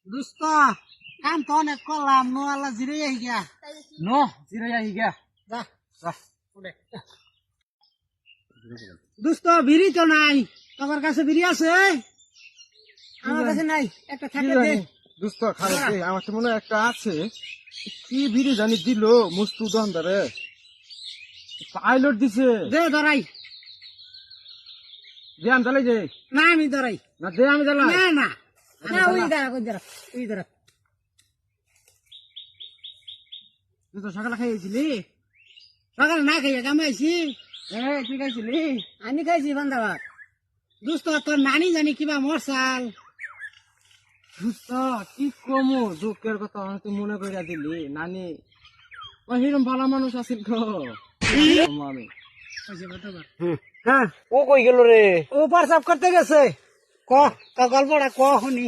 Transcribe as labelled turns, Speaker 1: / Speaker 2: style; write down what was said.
Speaker 1: দোস্ত কাম তো অনেক করলাম নো আল্লাহ জিরে আহি গিয়া
Speaker 2: নো জিরে আহি গিয়া
Speaker 1: যা
Speaker 2: যা
Speaker 1: উঠে দোস্ত বিড়ি তো নাই তোমার কাছে বিড়ি আছে আমার কাছে নাই একটা থাকে দে
Speaker 2: দোস্ত খারাপ রে আমার তো মনে হয় একটা আছে কি বিড়ি জানি দিল মুস্তু দোকানদারে পাইলট দিছে
Speaker 1: দে ধরাই
Speaker 2: দে আমি জ্বালাই যে
Speaker 1: না আমি ধরাই
Speaker 2: না দে আমি জ্বালাই
Speaker 1: না না না ওই ধরা ওই ধরা ওই ধরা
Speaker 2: তুই তো সকালে খাইয়েছিলি
Speaker 1: সকালে না খাইয়া কামাইছি
Speaker 2: তুই খাইছিলি
Speaker 1: আমি খাইছি বান্ধাবাদ দোস্ত তোর নানি জানি কিবা মরসাল
Speaker 2: দোস্ত কি কমু দুঃখের কথা তুই মনে করিয়া দিলি নানি ও হিরম ভালো মানুষ আছিল তো আমি
Speaker 1: হ্যাঁ
Speaker 2: ও কই গেল রে
Speaker 1: ও পারসাপ করতে গেছে ক তা গল্পটা ক শুনি